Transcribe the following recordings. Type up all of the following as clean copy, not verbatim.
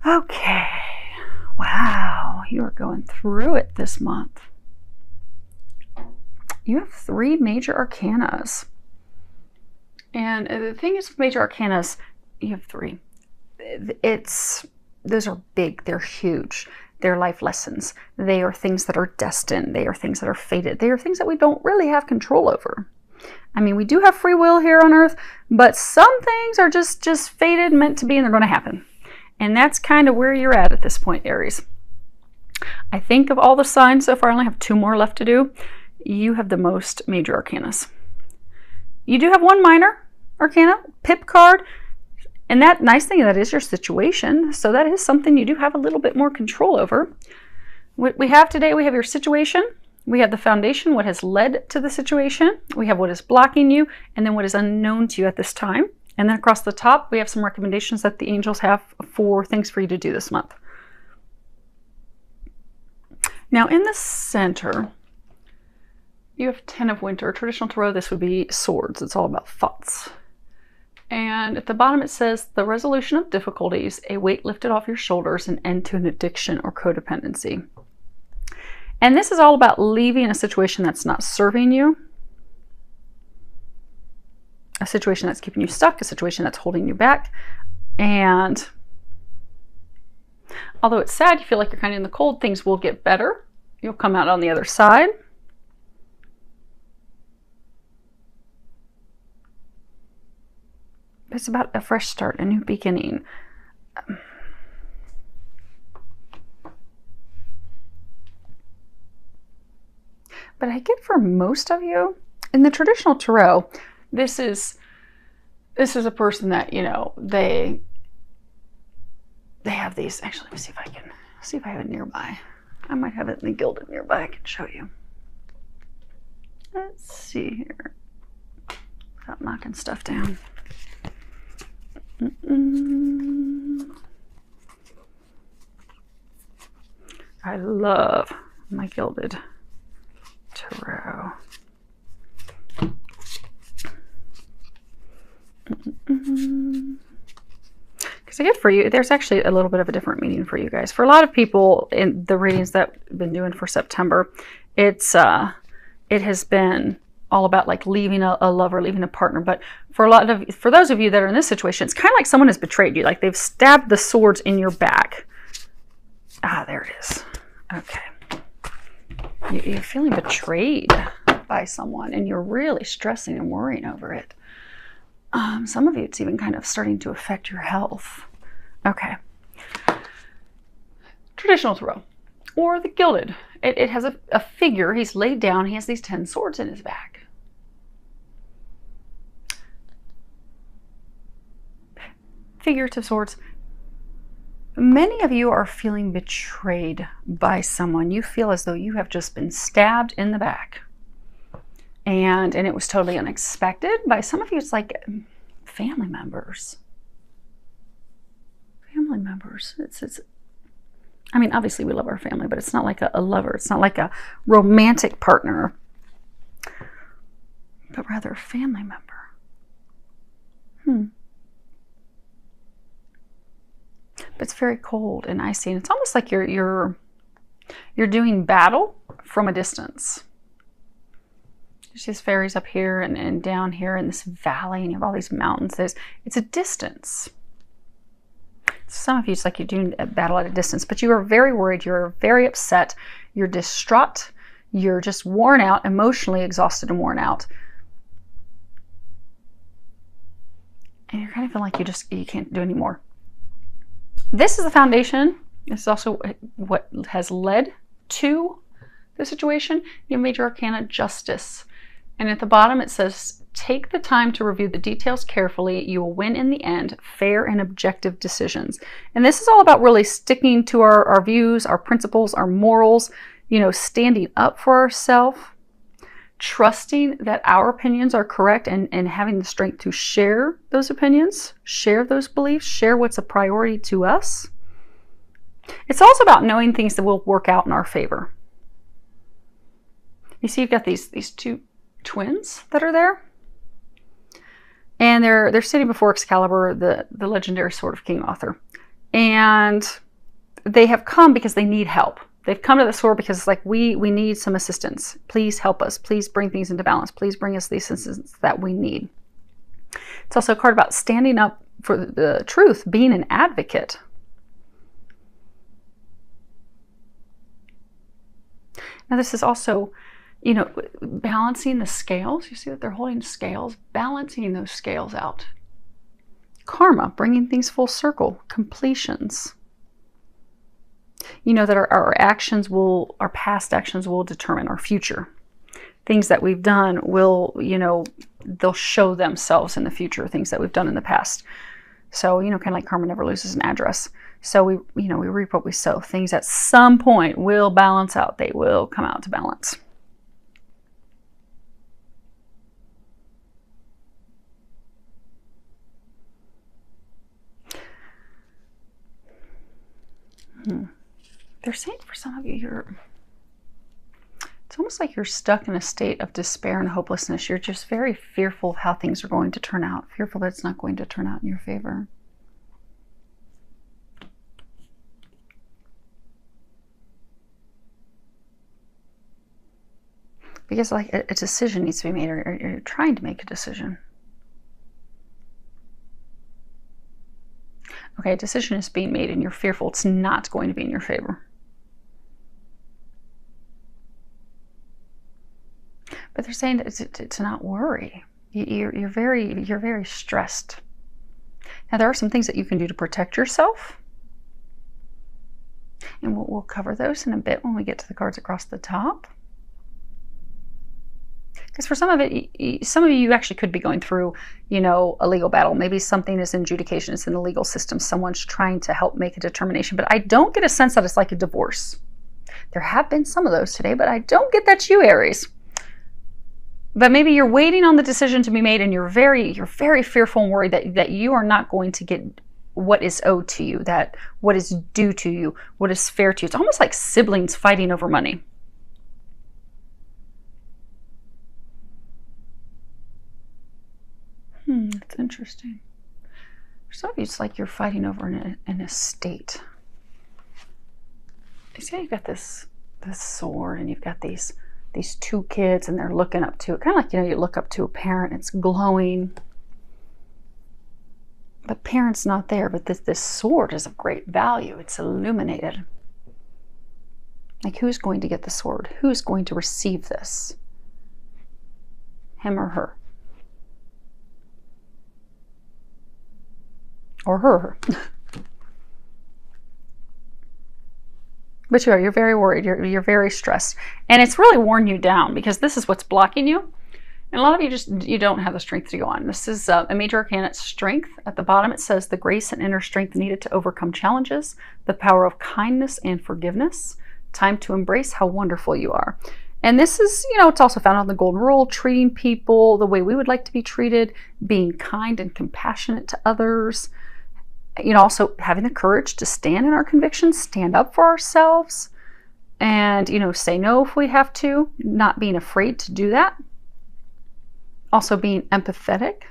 Okay. Wow, you are going through it this month. You have 3 major arcanas. And the thing is with major arcanas, you have 3. Those are big, they're huge. They're life lessons. They are things that are destined. They are things that are fated. They are things that we don't really have control over. I mean, we do have free will here on Earth, but some things are just fated, meant to be, and they're going to happen. And that's kind of where you're at this point, Aries. I think of all the signs so far, I only have 2 more left to do. You have the most major arcanas. You do have 1 minor arcana, pip card, and that nice thing, that is your situation. So that is something you do have a little bit more control over. What we have today, we have your situation. We have the foundation, what has led to the situation. We have what is blocking you, and then what is unknown to you at this time. And then across the top, we have some recommendations that the angels have for things for you to do this month. Now in the center, you have 10 of Winter. Traditional tarot, this would be swords. It's all about thoughts. And at the bottom it says, the resolution of difficulties, a weight lifted off your shoulders, an end to an addiction or codependency. And this is all about leaving a situation that's not serving you, a situation that's keeping you stuck, a situation that's holding you back. And although it's sad, you feel like you're kind of in the cold, things will get better. You'll come out on the other side. It's about a fresh start, a new beginning. But I get for most of you, in the traditional tarot, this is a person that, you know, they have these. Actually, let me see if I have it nearby. I might have it in the Gilded nearby. I can show you. Let's see here. Without knocking stuff down. I love my Gilded tarot. Because I get for you, there's actually a little bit of a different meaning for you guys. For a lot of people in the readings that I've been doing for September, it has been all about like leaving a lover, leaving a partner. But for those of you that are in this situation, it's kind of like someone has betrayed you. Like they've stabbed the swords in your back. Ah, there it is. Okay. You're feeling betrayed by someone and you're really stressing and worrying over it. Some of you, it's even kind of starting to affect your health. Okay. Traditional tarot or the Gilded. It has a figure. He's laid down. He has these 10 swords in his back. Figurative swords. Many of you are feeling betrayed by someone. You feel as though you have just been stabbed in the back. And it was totally unexpected. By some of you, it's like family members. Family members. I mean, obviously we love our family, but it's not like a lover. It's not like a romantic partner, but rather a family member. But it's very cold and icy, and it's almost like you're doing battle from a distance. There's these fairies up here and down here in this valley, and you have all these mountains. It's a distance. Some of you, it's like you're doing a battle at a distance, but you are very worried. You're very upset. You're distraught. You're just worn out, emotionally exhausted and worn out. And you're kind of feeling like you can't do any more. This is the foundation. This is also what has led to the situation. You have Major Arcana, Justice. And at the bottom it says, take the time to review the details carefully. You will win in the end. Fair and objective decisions. And this is all about really sticking to our views, our principles, our morals, you know, standing up for ourselves, trusting that our opinions are correct, and having the strength to share those opinions, share those beliefs, share what's a priority to us. It's also about knowing things that will work out in our favor. You see, you've got these 2 twins that are there. And they're sitting before Excalibur, the legendary Sword of King Arthur. And they have come because they need help. They've come to the sword because it's like, we need some assistance. Please help us. Please bring things into balance. Please bring us the assistance that we need. It's also a card about standing up for the truth, being an advocate. Now this is also, you know, balancing the scales. You see that they're holding scales, balancing those scales out. Karma, bringing things full circle, completions. You know that our past actions will determine our future. Things that we've done will, you know, they'll show themselves in the future, things that we've done in the past. So, you know, kind of like karma never loses an address. So we reap what we sow. Things at some point will balance out. They will come out to balance. They're saying for some of you, it's almost like you're stuck in a state of despair and hopelessness. You're just very fearful of how things are going to turn out, fearful that it's not going to turn out in your favor. Because like a decision needs to be made, or you're trying to make a decision. Okay, a decision is being made and you're fearful it's not going to be in your favor. But they're saying to not worry. You're very stressed. Now there are some things that you can do to protect yourself. And we'll cover those in a bit when we get to the cards across the top. Because for some of you actually could be going through, you know, a legal battle. Maybe something is in adjudication, it's in the legal system. Someone's trying to help make a determination. But I don't get a sense that it's like a divorce. There have been some of those today, but I don't get that's you, Aries. But maybe you're waiting on the decision to be made, and you're very fearful and worried that you are not going to get what is owed to you, that what is due to you, what is fair to you. It's almost like siblings fighting over money. That's interesting. For some of you, it's like you're fighting over an estate. You see, you've got this sword, and you've got these two kids, and they're looking up to it, kind of like, you know, you look up to a parent. It's glowing, but parent's not there. But this sword is of great value. It's illuminated. Like, who's going to get the sword? Who's going to receive this? Him or her? Or her. But you're very worried. You're very stressed. And it's really worn you down, because this is what's blocking you. And a lot of you don't have the strength to go on. This is a major arcana, strength. At the bottom it says the grace and inner strength needed to overcome challenges, the power of kindness and forgiveness, time to embrace how wonderful you are. And this is, you know, it's also found on the golden rule, treating people the way we would like to be treated, being kind and compassionate to others. You know, also having the courage to stand in our convictions, stand up for ourselves, and, you know, say no if we have to, not being afraid to do that. Also being empathetic,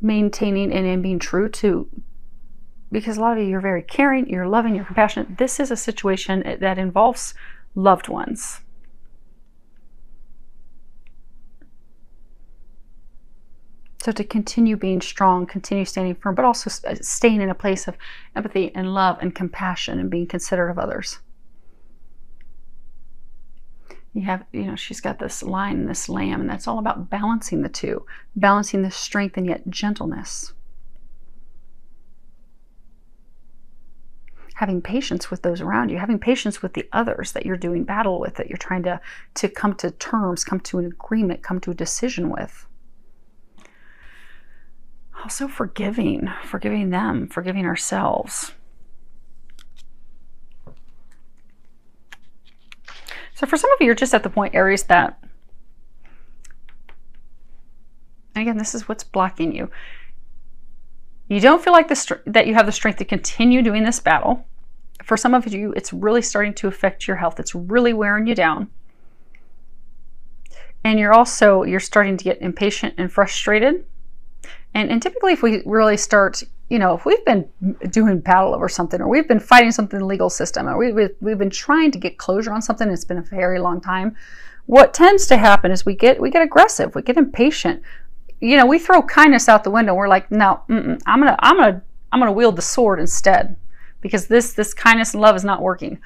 maintaining and being true to, because a lot of you, you're very caring, you're loving, you're compassionate. This is a situation that involves loved ones. So to continue being strong, continue standing firm, but also staying in a place of empathy and love and compassion and being considerate of others. You have, you know, she's got this lion and this lamb, and that's all about balancing the two, balancing the strength and yet gentleness. Having patience with those around you, having patience with the others that you're doing battle with, that you're trying to come to terms, come to an agreement, come to a decision with. Also forgiving them, forgiving ourselves. So for some of you, you're just at the point, Aries, that, and again, this is what's blocking you. You don't feel like that you have the strength to continue doing this battle. For some of you, it's really starting to affect your health. It's really wearing you down. And you're starting to get impatient and frustrated. And typically if we really start, if we've been doing battle over something, or we've been fighting something in the legal system, or we've been trying to get closure on something, it's been a very long time, what tends to happen is we get aggressive, we get impatient. We throw kindness out the window. We're like, no, I'm gonna wield the sword instead, because this kindness and love is not working.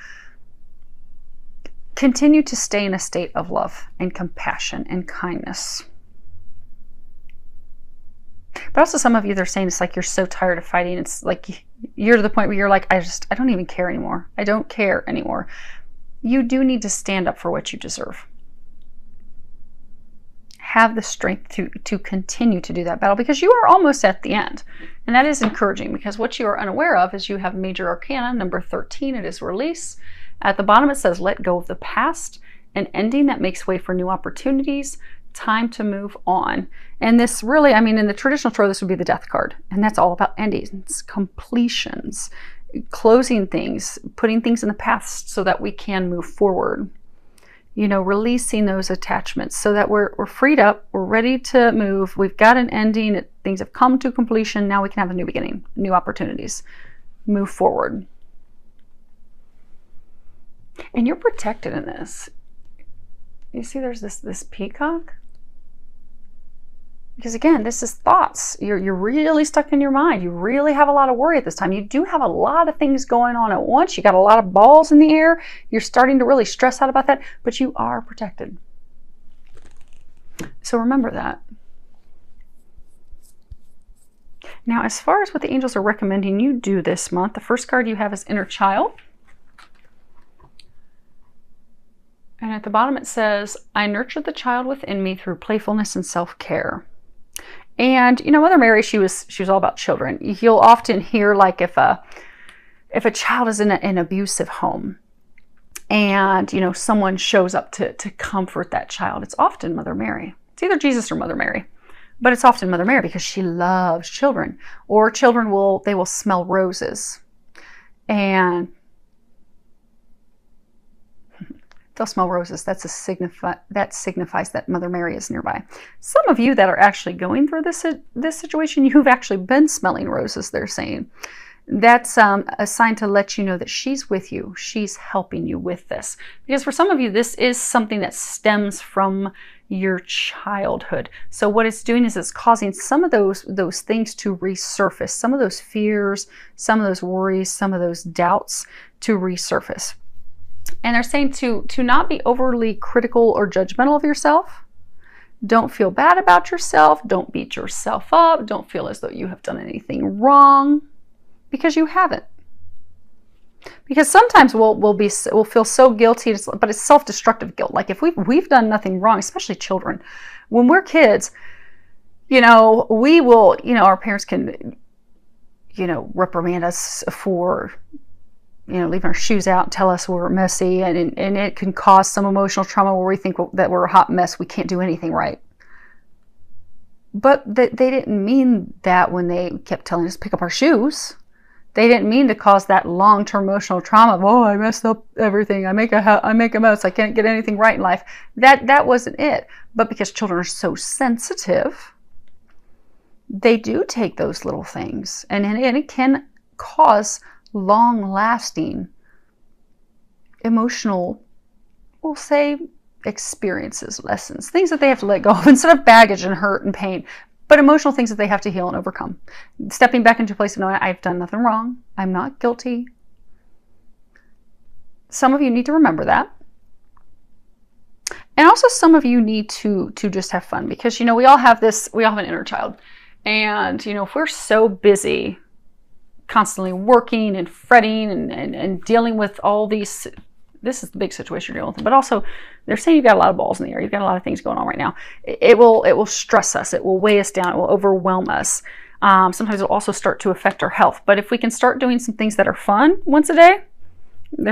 Continue to stay in a state of love and compassion and kindness. But also some of you, they're saying it's like you're so tired of fighting. It's like you're to the point where you're like, I don't even care anymore. I don't care anymore. You do need to stand up for what you deserve. Have the strength to continue to do that battle, because you are almost at the end. And that is encouraging, because what you are unaware of is you have major arcana, number 13, it is release. At the bottom it says, let go of the past, an ending that makes way for new opportunities, time to move on. And this really, in the traditional tarot, this would be the death card. And that's all about endings, completions, closing things, putting things in the past so that we can move forward. Releasing those attachments so that we're freed up, we're ready to move, we've got an ending, things have come to completion, now we can have a new beginning, new opportunities, move forward. And you're protected in this. You see there's this peacock? Because again, this is thoughts. You're really stuck in your mind. You really have a lot of worry at this time. You do have a lot of things going on at once. You got a lot of balls in the air. You're starting to really stress out about that, but you are protected. So remember that. Now, as far as what the angels are recommending you do this month, the first card you have is Inner Child. And at the bottom it says, I nurtured the child within me through playfulness and self-care. And Mother Mary, she was all about children. You'll often hear, like, if a child is in an abusive home and someone shows up to comfort that child, it's often Mother Mary. It's either Jesus or Mother Mary, but it's often Mother Mary, because she loves children. Or children will smell roses, and they'll smell roses. That signifies that Mother Mary is nearby. Some of you that are actually going through this situation, you've actually been smelling roses, they're saying. That's a sign to let you know that she's with you. She's helping you with this. Because for some of you, this is something that stems from your childhood. So what it's doing is it's causing some of those things to resurface. Some of those fears, some of those worries, some of those doubts to resurface. And they're saying to not be overly critical or judgmental of yourself. Don't feel bad about yourself. Don't beat yourself up. Don't feel as though you have done anything wrong, because you haven't. Because sometimes we'll feel so guilty, but it's self-destructive guilt. Like if we've done nothing wrong, especially children. When we're kids, we will, our parents can, reprimand us for leaving our shoes out and tell us we're messy, and it can cause some emotional trauma where we think that we're a hot mess, we can't do anything right. But they didn't mean that when they kept telling us to pick up our shoes. They didn't mean to cause that long-term emotional trauma of, I messed up everything, I make a mess, I can't get anything right in life. That wasn't it. But because children are so sensitive, they do take those little things, and it can cause long-lasting emotional, we'll say, experiences, lessons, things that they have to let go of instead of baggage and hurt and pain, but emotional things that they have to heal and overcome. Stepping back into a place of knowing I've done nothing wrong, I'm not guilty. Some of you need to remember that. And also some of you need to just have fun, because we all have an inner child. And if we're so busy constantly working and fretting and dealing with all these, this is the big situation you're dealing with, but also they're saying you've got a lot of balls in the air, you've got a lot of things going on right now. It will stress us, it will weigh us down, it will overwhelm us. Sometimes it'll also start to affect our health. But if we can start doing some things that are fun once a day,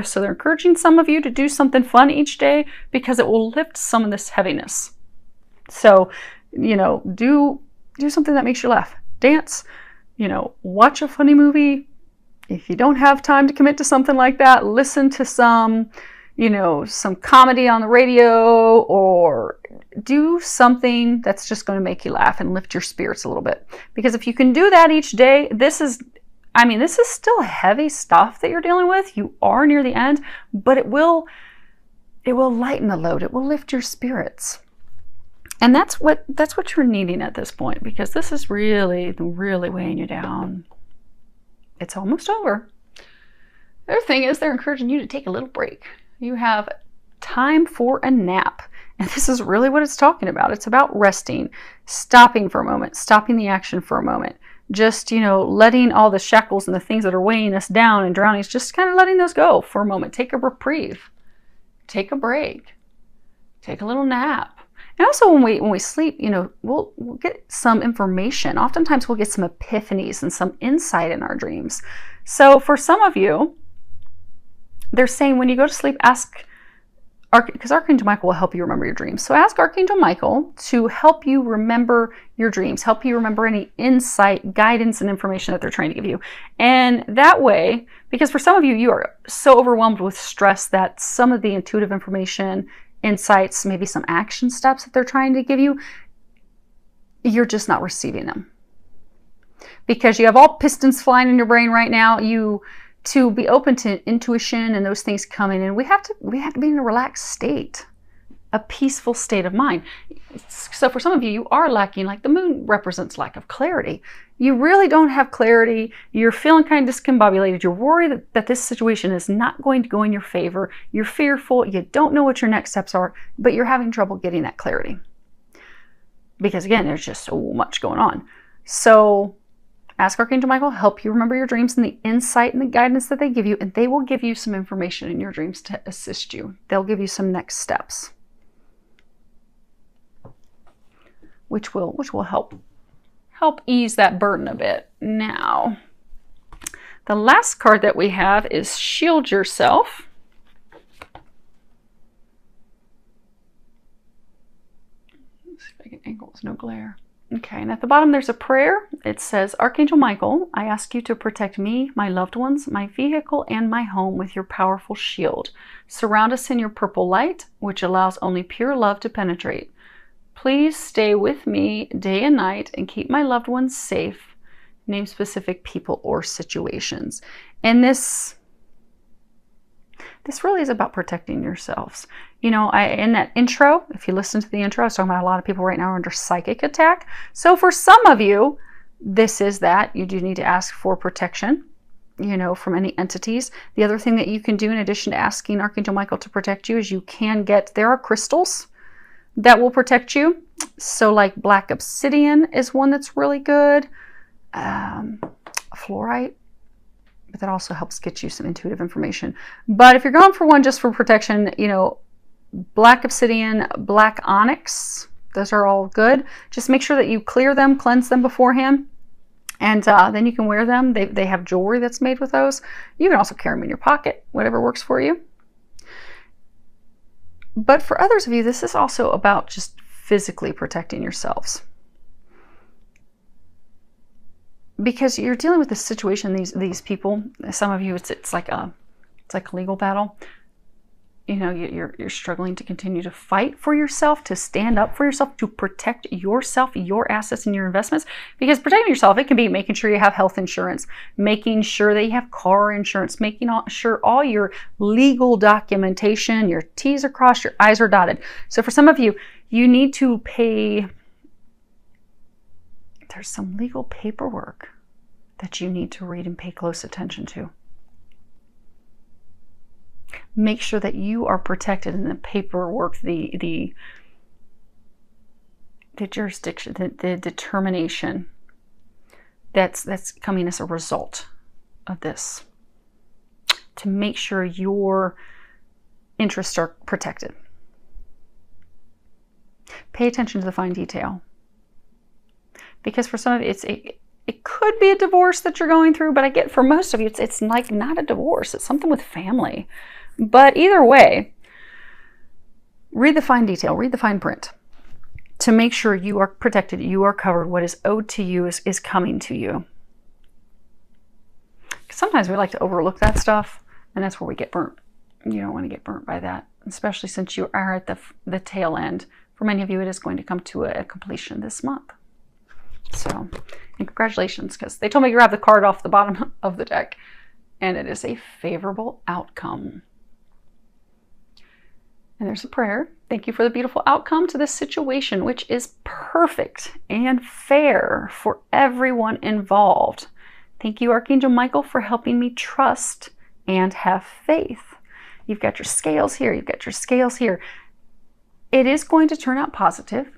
so they're encouraging some of you to do something fun each day, because it will lift some of this heaviness. So do something that makes you laugh, dance, watch a funny movie. If you don't have time to commit to something like that, listen to some comedy on the radio, or do something that's just going to make you laugh and lift your spirits a little bit. Because if you can do that each day, this is still heavy stuff that you're dealing with. You are near the end, but it will lighten the load. It will lift your spirits. And that's what you're needing at this point, because this is really, really weighing you down. It's almost over. The other thing is they're encouraging you to take a little break. You have time for a nap. And this is really what it's talking about. It's about resting, stopping for a moment, stopping the action for a moment. Just, letting all the shackles and the things that are weighing us down and drowning us, just kind of letting those go for a moment. Take a reprieve. Take a break. Take a little nap. And also when we sleep, we'll get some information. Oftentimes we'll get some epiphanies and some insight in our dreams. So for some of you, they're saying when you go to sleep, ask, because Archangel Michael will help you remember your dreams. So ask Archangel Michael to help you remember your dreams, help you remember any insight, guidance, and information that they're trying to give you. And that way, because for some of you, you are so overwhelmed with stress that some of the intuitive information, insights, maybe some action steps that they're trying to give you, you're just not receiving them. Because you have all pistons flying in your brain right now, to be open to intuition and those things coming in, we have to be in a relaxed state, a peaceful state of mind. So for some of you, you are lacking, like the moon represents lack of clarity. You really don't have clarity. You're feeling kind of discombobulated. You're worried that this situation is not going to go in your favor. You're fearful. You don't know what your next steps are, but you're having trouble getting that clarity. Because again, there's just so much going on. So ask Archangel Michael, help you remember your dreams and the insight and the guidance that they give you, and they will give you some information in your dreams to assist you. They'll give you some next steps, which will help ease that burden a bit. Now, the last card that we have is Shield Yourself. Let's see if I can angle with no glare. Okay, and at the bottom there's a prayer. It says, Archangel Michael, I ask you to protect me, my loved ones, my vehicle, and my home with your powerful shield. Surround us in your purple light, which allows only pure love to penetrate. Please stay with me day and night and keep my loved ones safe. Name specific people or situations. And this really is about protecting yourselves. In that intro, if you listen to the intro, I was talking about a lot of people right now are under psychic attack. So for some of you, this is that. You do need to ask for protection, from any entities. The other thing that you can do in addition to asking Archangel Michael to protect you is there are crystals that will protect you. So like black obsidian is one that's really good. Fluorite. But that also helps get you some intuitive information. But if you're going for one just for protection, black obsidian, black onyx, those are all good. Just make sure that you clear them, cleanse them beforehand, and then you can wear them. They have jewelry that's made with those. You can also carry them in your pocket, whatever works for you. But for others of you, this is also about just physically protecting yourselves. Because you're dealing with this situation, these people, some of you, it's like a legal battle. You're struggling to continue to fight for yourself, to stand up for yourself, to protect yourself, your assets and your investments. Because protecting yourself, it can be making sure you have health insurance, making sure that you have car insurance, making sure all your legal documentation, your T's are crossed, your I's are dotted. So for some of you, you need to pay. There's some legal paperwork that you need to read and pay close attention to. Make sure that you are protected in the paperwork, the jurisdiction, the determination that's coming as a result of this, to make sure your interests are protected. Pay attention to the fine detail. Because for some of you, it could be a divorce that you're going through, but I get for most of you, it's like not a divorce. It's something with family. But either way, read the fine detail, read the fine print to make sure you are protected, you are covered. What is owed to you is coming to you. Sometimes we like to overlook that stuff, and that's where we get burnt. You don't want to get burnt by that, especially since you are at the tail end For many of you, it is going to come to a completion this month. So, and congratulations, because they told me to grab the card off the bottom of the deck, and it is a favorable outcome. And there's a prayer. Thank you for the beautiful outcome to this situation, which is perfect and fair for everyone involved. Thank you, Archangel Michael, for helping me trust and have faith. You've got your scales here. You've got your scales here. It is going to turn out positive.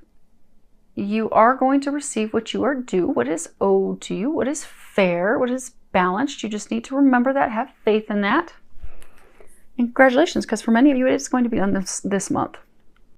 You are going to receive what you are due, what is owed to you, what is fair, what is balanced. You just need to remember that, have faith in that. And congratulations, because for many of you, it is going to be on this month.